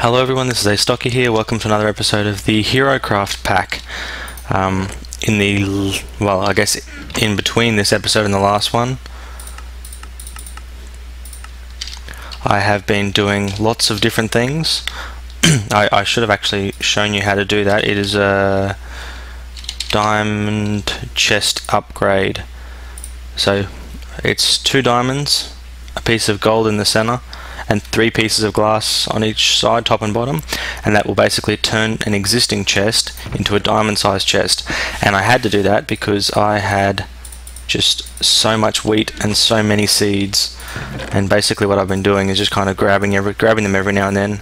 Hello everyone, this is Astocky here. Welcome to another episode of the HeroCraft Pack. I guess in between this episode and the last one, I have been doing lots of different things. I should have actually shown you how to do that. It is a diamond chest upgrade. So it's 2 diamonds, a piece of gold in the center, and 3 pieces of glass on each side, top and bottom, and that will basically turn an existing chest into a diamond sized chest. And I had to do that because I had just so much wheat and so many seeds, and basically what I've been doing is just kind of grabbing them every now and then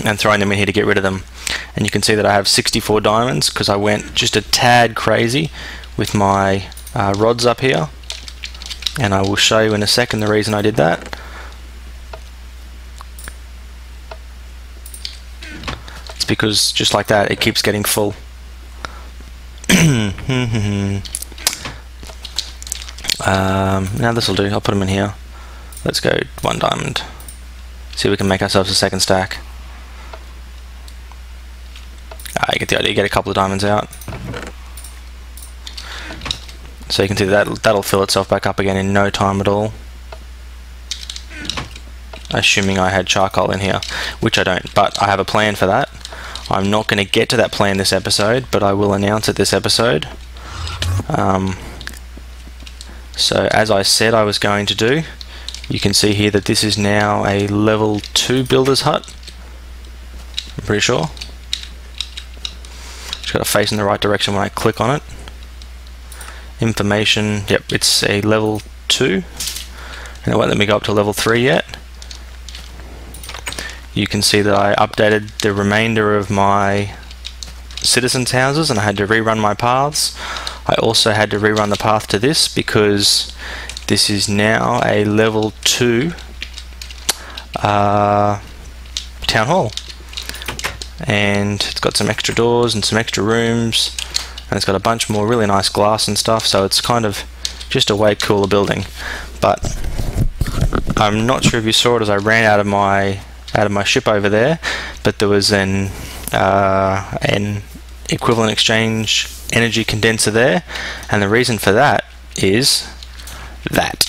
and throwing them in here to get rid of them. And you can see that I have 64 diamonds because I went just a tad crazy with my rods up here, and I will show you in a second the reason I did that. Because just like that it keeps getting full. Now this will do. I'll put them in here. Let's go 1 diamond. See if we can make ourselves a second stack. You get the idea. Get a couple of diamonds out. So you can see that'll fill itself back up again in no time at all. Assuming I had charcoal in here, which I don't, but I have a plan for that. I'm not going to get to that plan this episode, but I will announce it this episode. So as I said I was going to do, you can see here that this is now a level 2 builder's hut. I'm pretty sure. Just got to face in the right direction when I click on it. Information, yep, it's a level 2, and it won't let me go up to level 3 yet. You can see that I updated the remainder of my citizens' houses and I had to rerun my paths. I also had to rerun the path to this because this is now a level 2 town hall, and it's got some extra doors and some extra rooms, and it's got a bunch more really nice glass and stuff, so it's kind of just a way cooler building. But I'm not sure if you saw it as I ran out of my ship over there, but there was an equivalent exchange energy condenser there, and the reason for that is that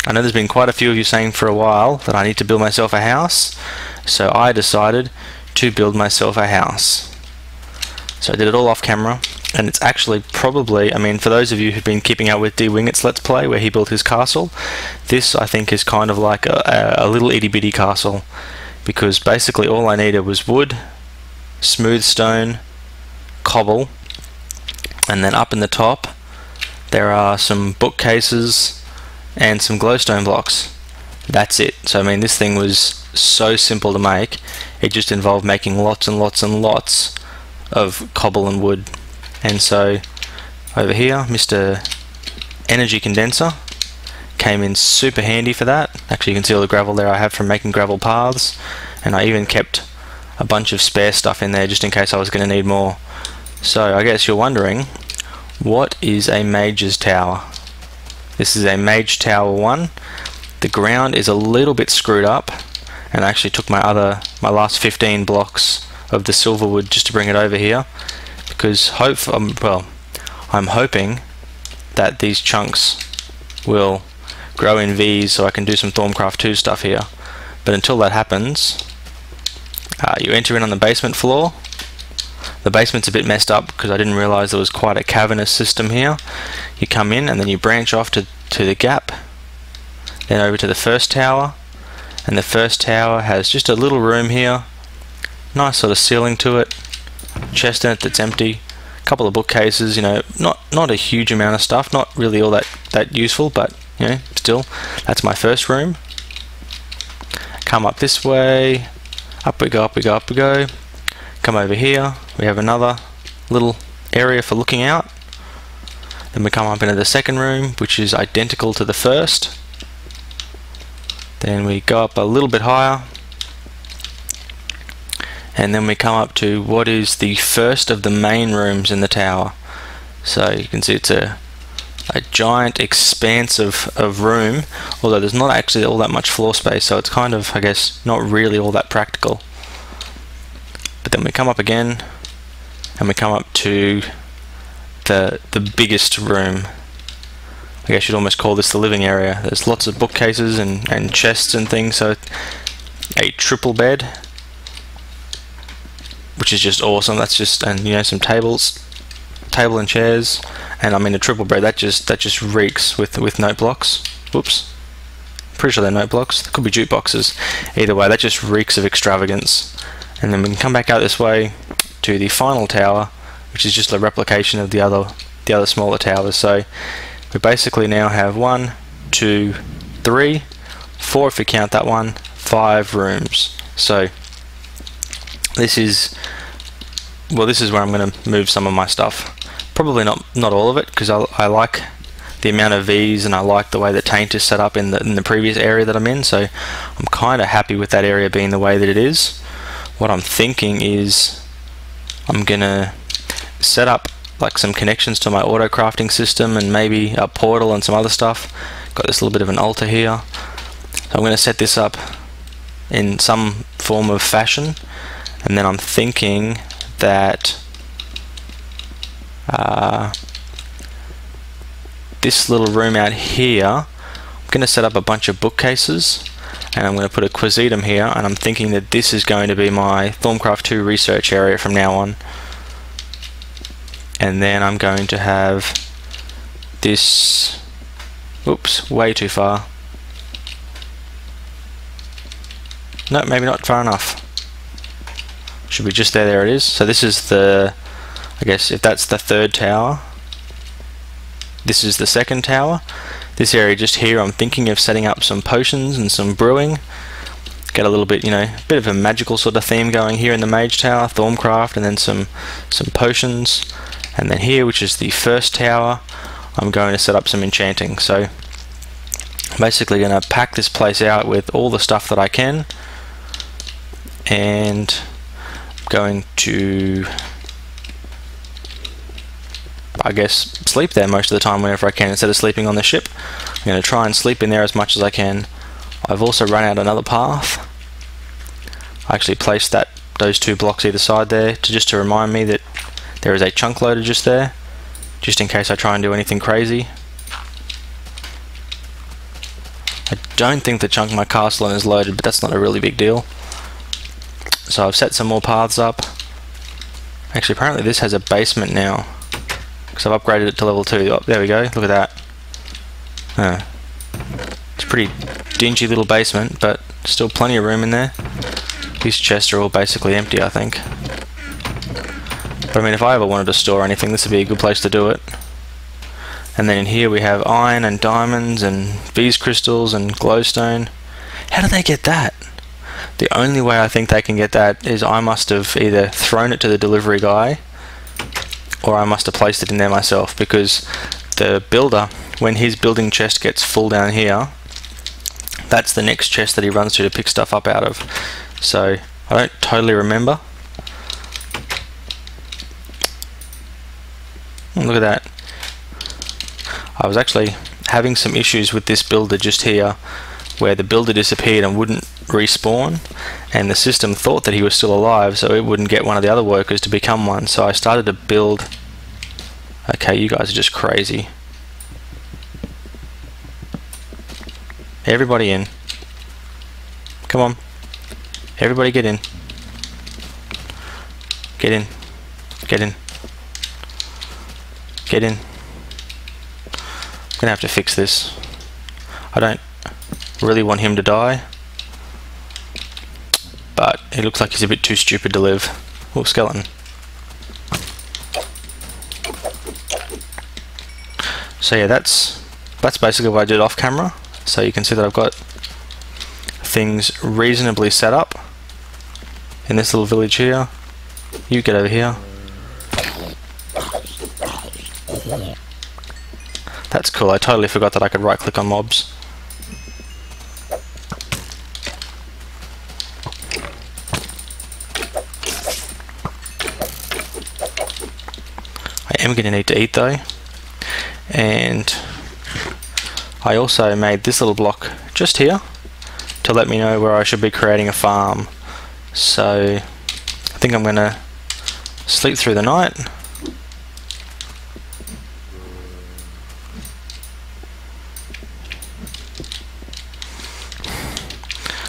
I know there's been quite a few of you saying for a while that I need to build myself a house, so I decided to build myself a house. So I did it all off camera, and it's actually probably, I mean, for those of you who've been keeping up with D Wingett's Let's Play where he built his castle, this I think is kind of like a little itty bitty castle, because basically all I needed was wood, smooth stone, cobble, and then up in the top there are some bookcases and some glowstone blocks. That's it. So I mean, this thing was so simple to make. It just involved making lots and lots and lots of cobble and wood. And so over here, Mr. Energy Condenser came in super handy for that. Actually, you can see all the gravel there I have from making gravel paths, and I even kept a bunch of spare stuff in there just in case I was going to need more. So I guess you're wondering, what is a mage's tower? This is a mage tower 1. The ground is a little bit screwed up, and I actually took my last 15 blocks of the silver wood just to bring it over here, because I'm hoping that these chunks will grow in V's so I can do some Thorncraft 2 stuff here. But until that happens, you enter in on the basement floor. The basement's a bit messed up because I didn't realize there was quite a cavernous system here. You come in and then you branch off to the gap, then over to the first tower, and the first tower has just a little room here, nice sort of ceiling to it, chest in it that's empty, a couple of bookcases, you know, not a huge amount of stuff, not really all that useful, but you know, still, that's my first room. Come up this way, up we go, up we go, up we go. Come over here, we have another little area for looking out. Then we come up into the second room, which is identical to the first. Then we go up a little bit higher, and then we come up to what is the first of the main rooms in the tower. So you can see it's a a giant expanse of room, although there's not actually all that much floor space, so it's kind of, I guess, not really all that practical. But then we come up again and we come up to the biggest room. I guess you'd almost call this the living area. There's lots of bookcases and chests and things, so a triple bed, which is just awesome. That's just, and you know, some table and chairs, and I mean a triple bed that just reeks with note blocks. Whoops, pretty sure they're note blocks. They could be jukeboxes. Either way, that just reeks of extravagance. And then we can come back out this way to the final tower, which is just a replication of the other smaller towers. So we basically now have 1, 2, 3, 4 if you count that one, 5 rooms. So this is where I'm going to move some of my stuff. Probably not all of it, because I like the amount of V's and I like the way the taint is set up in the previous area that I'm in. So I'm kind of happy with that area being the way that it is. What I'm thinking is I'm gonna set up like some connections to my auto crafting system and maybe a portal and some other stuff. Got this little bit of an altar here, so I'm going to set this up in some form of fashion, and then I'm thinking that this little room out here, I'm going to set up a bunch of bookcases, and I'm going to put a quasitum here, and I'm thinking that this is going to be my Thaumcraft 2 research area from now on. And then I'm going to have this, oops, way too far. No, maybe not far enough. Should be just there, there it is. So this is the, I guess if that's the third tower, this is the second tower. This area just here, I'm thinking of setting up some potions and some brewing. Get a little bit, you know, a bit of a magical sort of theme going here in the Mage Tower, Thaumcraft, and then some potions. And then here, which is the first tower, I'm going to set up some enchanting. So I'm basically going to pack this place out with all the stuff that I can, and I'm going to, I guess, sleep there most of the time whenever I can instead of sleeping on the ship. I'm going to try and sleep in there as much as I can. I've also run out another path. I actually placed those 2 blocks either side there just to remind me that there is a chunk loader just there, just in case I try and do anything crazy. I don't think the chunk my castle in is loaded, but that's not a really big deal. So I've set some more paths up. Actually, apparently this has a basement now, because I've upgraded it to level 2. Oh, there we go, look at that. It's a pretty dingy little basement, but still plenty of room in there. These chests are all basically empty, I think. But I mean, if I ever wanted to store anything, this would be a good place to do it. And then in here we have iron and diamonds and V's crystals and glowstone. How do they get that? The only way I think they can get that is I must have either thrown it to the delivery guy, or I must have placed it in there myself, because the builder, when his building chest gets full down here, that's the next chest that he runs to pick stuff up out of. So I don't totally remember. Look at that. I was actually having some issues with this builder just here, where the builder disappeared and wouldn't respawn, and the system thought that he was still alive, so it wouldn't get one of the other workers to become one. So I started to build. Okay, you guys are just crazy. Everybody in. Come on. Everybody get in. Get in. Get in. Get in. I'm gonna have to fix this. I don't really want him to die, but it looks like he's a bit too stupid to live. Oh, skeleton. So yeah, that's basically what I did off camera. So you can see that I've got things reasonably set up in this little village here. You get over here. That's cool. I totally forgot that I could right click on mobs. I am going to need to eat though. And I also made this little block just here to let me know where I should be creating a farm. So I think I'm going to sleep through the night.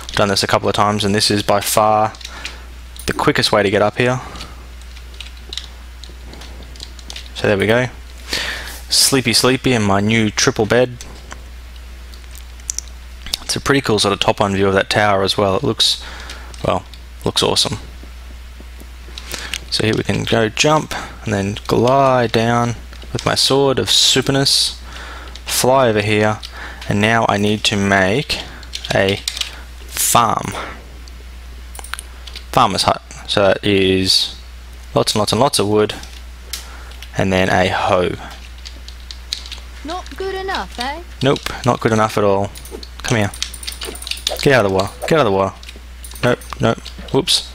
I've done this a couple of times, and this is by far the quickest way to get up here. So there we go. Sleepy in my new triple bed. It's a pretty cool sort of top-on view of that tower as well. It looks, well, looks awesome. So here we can go jump and then glide down with my sword of superness, fly over here, and now I need to make a farmer's hut. So that is lots and lots and lots of wood, and then a hoe. Not good enough, eh? Nope, not good enough at all. Come here. Get out of the water. Get out of the water. Nope, nope. Whoops.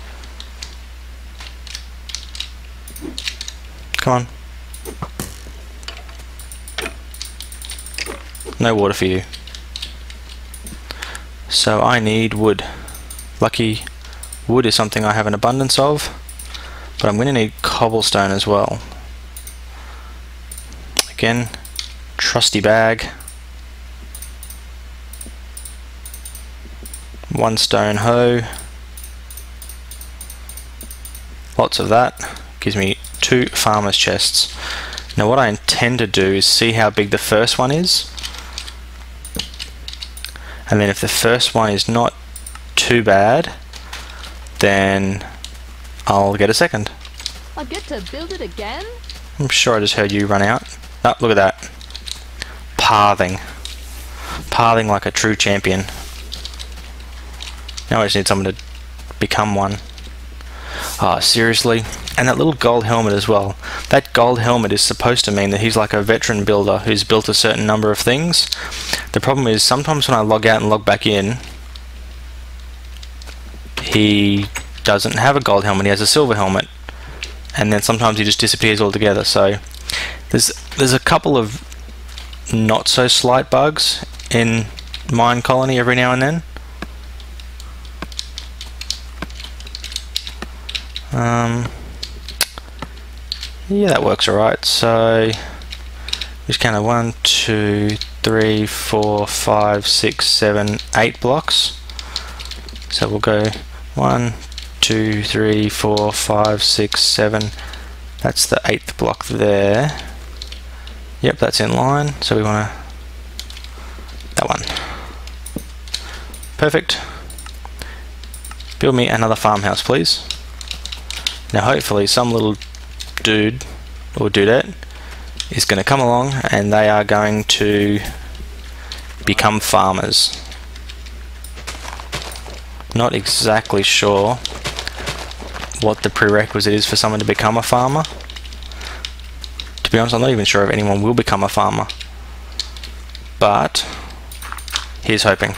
Come on. No water for you. So I need wood. Lucky wood is something I have an abundance of, but I'm going to need cobblestone as well. Again, trusty bag. 1 stone hoe. Lots of that. Gives me 2 farmer's chests. Now what I intend to do is see how big the first one is, and then if the first one is not too bad, then I'll get a second. I get to build it again? I'm sure I just heard you run out. Oh, look at that. Pathing. Pathing like a true champion. Now I just need someone to become one. Ah, seriously? And that little gold helmet as well. That gold helmet is supposed to mean that he's like a veteran builder who's built a certain number of things. The problem is sometimes when I log out and log back in, he doesn't have a gold helmet, he has a silver helmet. And then sometimes he just disappears altogether. So there's a couple of not so slight bugs in Mine Colony every now and then. Yeah, that works alright. So just kind of 1, 2, 3, 4, 5, 6, 7, 8 blocks. So we'll go 1, 2, 3, 4, 5, 6, 7. That's the 8th block there. Yep, that's in line. So we want that one. Perfect. Build me another farmhouse, please. Now hopefully some little dude or dudette is going to come along and they are going to become farmers. Not exactly sure what the prerequisite is for someone to become a farmer. To be honest, I'm not even sure if anyone will become a farmer. But here's hoping.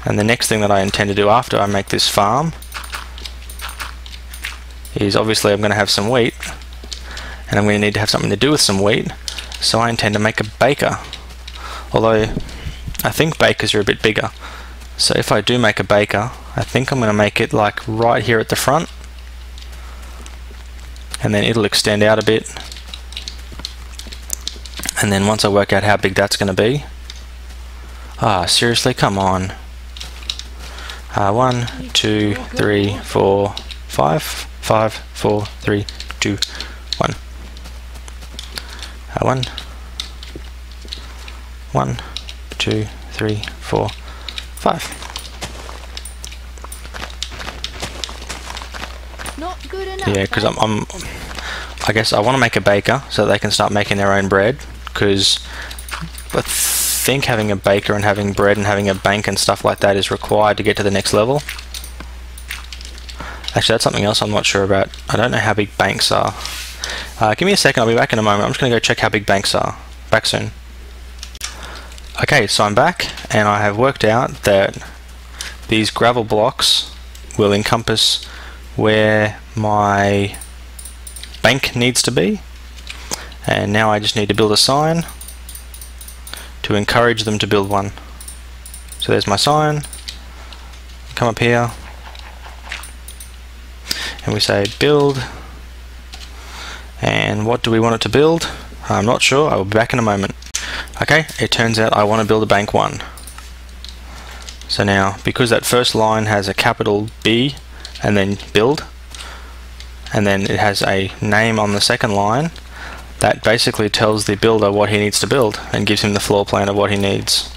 And the next thing that I intend to do after I make this farm is obviously I'm going to have some wheat, and I'm going to need to have something to do with some wheat, so I intend to make a baker. Although I think bakers are a bit bigger, so if I do make a baker, I think I'm going to make it like right here at the front, and then it'll extend out a bit, and then once I work out how big that's going to be, seriously, come on. 1, 2, 3, 4, 5, 5, 4, 3, 2, 1. 1, 1, 2, 3, 4, 5. Not good enough. Yeah, because I guess I want to make a baker so they can start making their own bread, because I think having a baker and having bread and having a bank and stuff like that is required to get to the next level. Actually, that's something else I'm not sure about. I don't know how big banks are. Give me a second, I'll be back in a moment. I'm just going to go check how big banks are. Back soon. Okay, so I'm back, and I have worked out that these gravel blocks will encompass where my bank needs to be, And now I just need to build a sign to encourage them to build one. So there's my sign. Come up here and we say build, and what do we want it to build? I'm not sure, I will be back in a moment. Okay, it turns out I want to build a bank 1. So now, because that first line has a capital B and then build, and then it has a name on the second line, that basically tells the builder what he needs to build and gives him the floor plan of what he needs.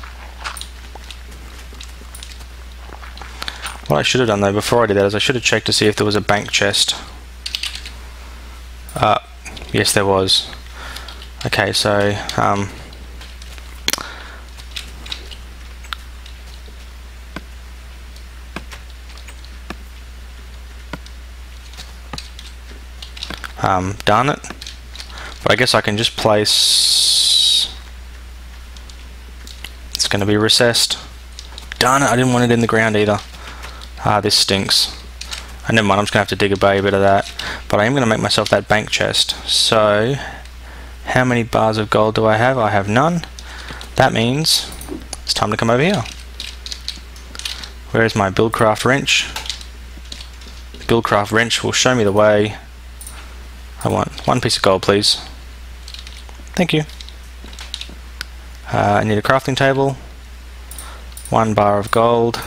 What I should have done though before I did that is I should have checked to see if there was a bank chest. Yes there was. Okay, so darn it. But I guess I can just place... It's going to be recessed. Darn it, I didn't want it in the ground either. This stinks. Never mind, I'm just going to have to dig a bit of that. But I am going to make myself that bank chest. So, how many bars of gold do I have? I have none. That means it's time to come over here. Where is my Buildcraft wrench? The Buildcraft wrench will show me the way. I want 1 piece of gold, please. Thank you. I need a crafting table. 1 bar of gold.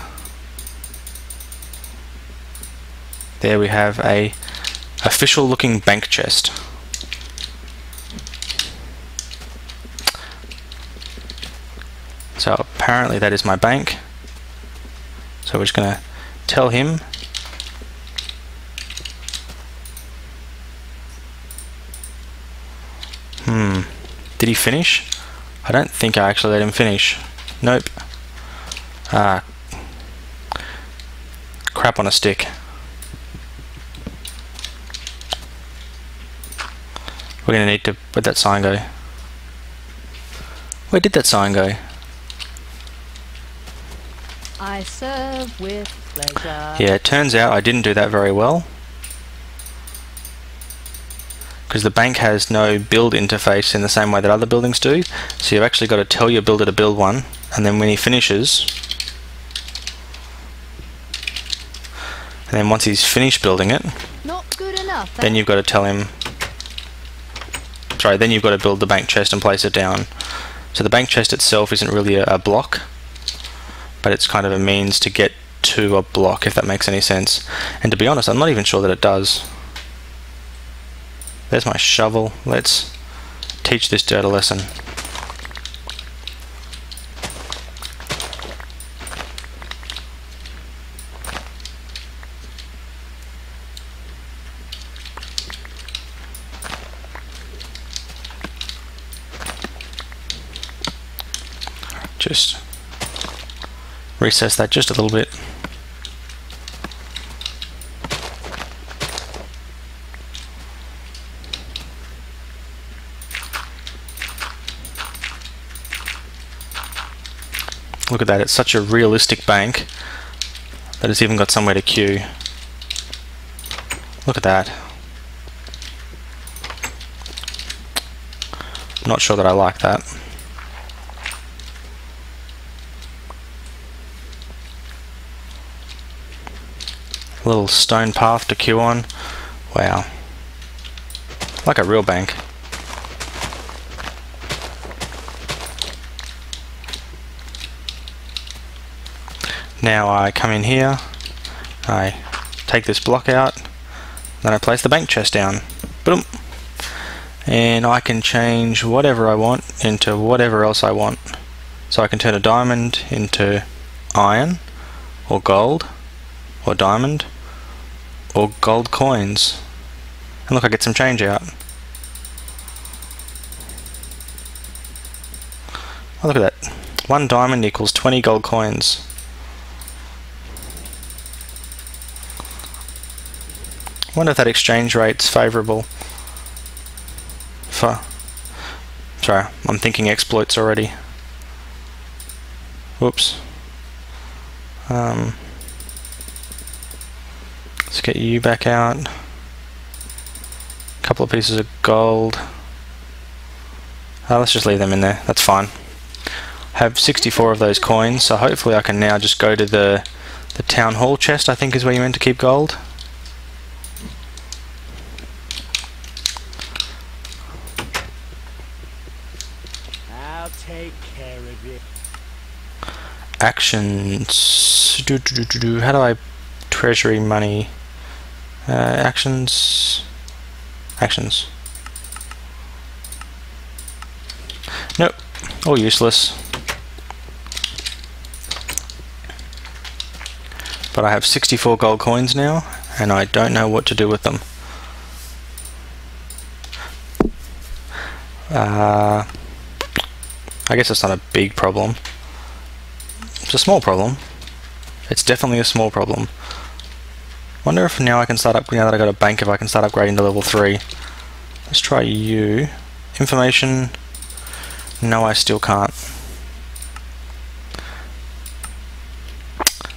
There we have a official looking bank chest. So apparently that is my bank. So we're just going to tell him did he finish? I don't think I actually let him finish. Nope. Crap on a stick. We're going to need to... Where'd that sign go? Where did that sign go? I serve with pleasure. Yeah, it turns out I didn't do that very well. Because the bank has no build interface in the same way that other buildings do. So you've actually got to tell your builder to build one, and then when he finishes... And then once he's finished building it... Not good enough, then you've got to tell him... Sorry, then you've got to build the bank chest and place it down. So the bank chest itself isn't really a block, but it's kind of a means to get to a block, if that makes any sense. And to be honest, I'm not even sure that it does. There's my shovel. Let's teach this dirt a lesson. Just recess that just a little bit. Look at that, it's such a realistic bank that it's even got somewhere to queue. Look at that. I'm not sure that I like that. A little stone path to queue on. Wow. Like a real bank. Now I come in here, I take this block out, then I place the bank chest down. Boom. And I can change whatever I want into whatever else I want. So I can turn a diamond into iron, or gold, or diamond, or gold coins. And look, I get some change out. Oh, look at that. 1 diamond equals 20 gold coins. I wonder if that exchange rate's favourable for... Sorry, I'm thinking exploits already. Whoops. Let's get you back out. A couple of pieces of gold. Let's just leave them in there, that's fine. I have 64 of those coins, so hopefully I can now just go to the town hall chest, I think is where you're meant to keep gold. I'll take care of it. Actions. How do I treasury money? Actions. Actions. Nope. All useless. But I have 64 gold coins now, and I don't know what to do with them. I guess it's not a big problem. It's a small problem. It's definitely a small problem. Wonder if now I can start up, now that I got a bank, if I can start upgrading to level 3. Let's try you. Information. No, I still can't.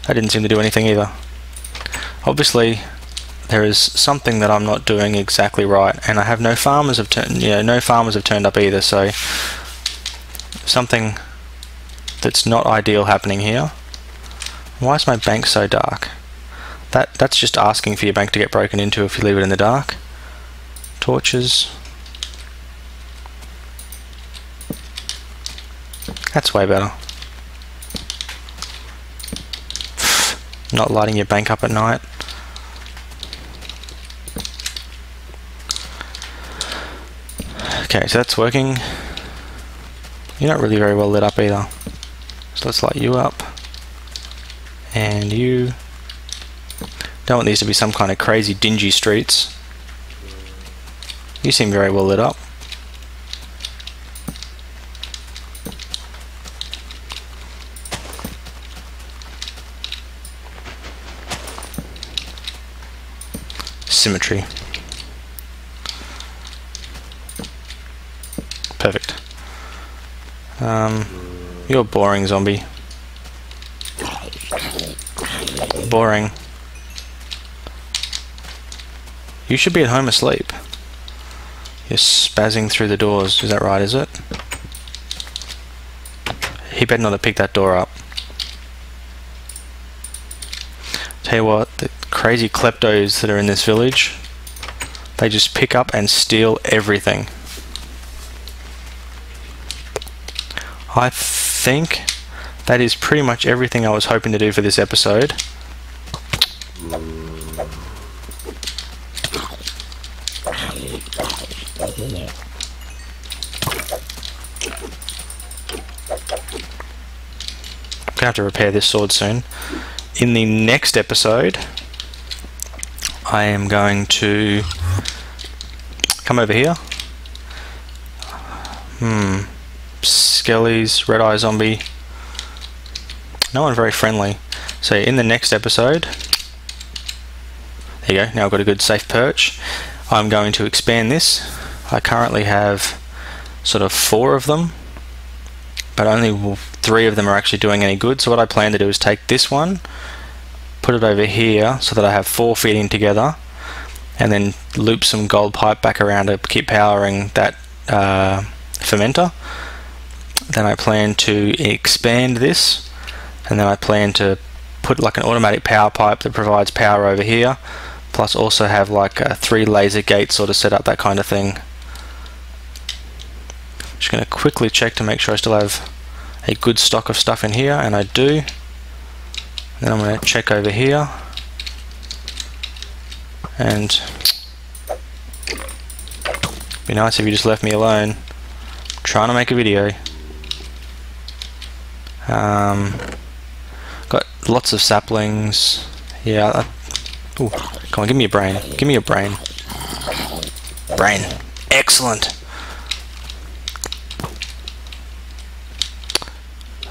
That didn't seem to do anything either. Obviously, there is something that I'm not doing exactly right, and I have no farmers have turned. No farmers have turned up either. So something that's not ideal happening here. Why is my bank so dark? That's just asking for your bank to get broken into if you leave it in the dark. Torches. That's way better. Not lighting your bank up at night. Okay, so that's working. You're not really very well lit up either. So let's light you up. And you. Don't want these to be some kind of crazy dingy streets. You seem very well lit up. Symmetry. Perfect. You're boring, zombie. Boring. You should be at home asleep. You're spazzing through the doors. Is that right, is it? He better not have picked that door up. Tell you what, the crazy kleptos that are in this village, they just pick up and steal everything. I think that is pretty much everything I was hoping to do for this episode. I'm gonna have to repair this sword soon. In the next episode, I am going to come over here. Skellies, red eye zombie. No one very friendly. So in the next episode, there you go. Now I've got a good safe perch. I'm going to expand this. I currently have sort of 4 of them, but only 3 of them are actually doing any good. So what I plan to do is take this one, put it over here so that I have 4 feeding together, and then loop some gold pipe back around to keep powering that fermenter. Then I plan to expand this, and then I plan to put like an automatic power pipe that provides power over here, plus also have like 3 laser gates sort of set up, that kind of thing. Just going to quickly check to make sure I still have a good stock of stuff in here, and I do. Then I'm going to check over here, and it'd be nice if you just left me alone. I'm trying to make a video. Got lots of saplings. Yeah. Ooh, come on, give me a brain. Give me a brain. Brain. Excellent.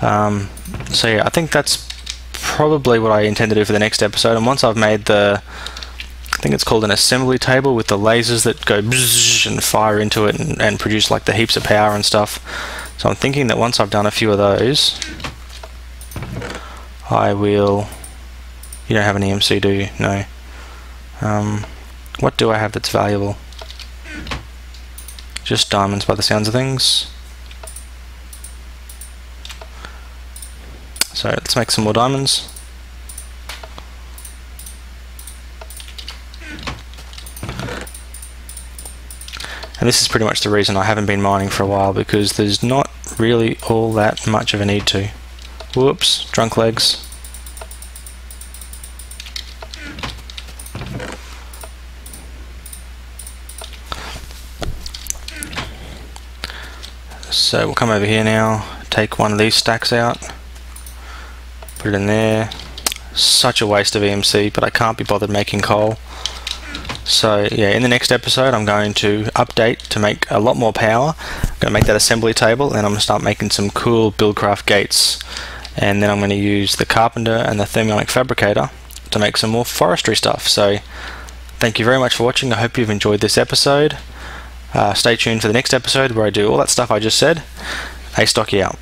So yeah, I think that's probably what I intend to do for the next episode. And once I've made the, I think it's called an assembly table with the lasers that go bzzz and fire into it and produce like the heaps of power and stuff. So I'm thinking that once I've done a few of those, I will. You don't have an EMC, do you? No. What do I have that's valuable? Just diamonds by the sounds of things. So let's make some more diamonds. And this is pretty much the reason I haven't been mining for a while, because there's not really all that much of a need to. Whoops, drunk legs. So we'll come over here now, take one of these stacks out, put it in there. Such a waste of EMC, but I can't be bothered making coal. So yeah, in the next episode I'm going to update to make a lot more power. I'm going to make that assembly table, and I'm going to start making some cool Buildcraft gates. And then I'm going to use the carpenter and the thermionic fabricator to make some more forestry stuff. So thank you very much for watching. I hope you've enjoyed this episode. Stay tuned for the next episode where I do all that stuff I just said. Astocky out.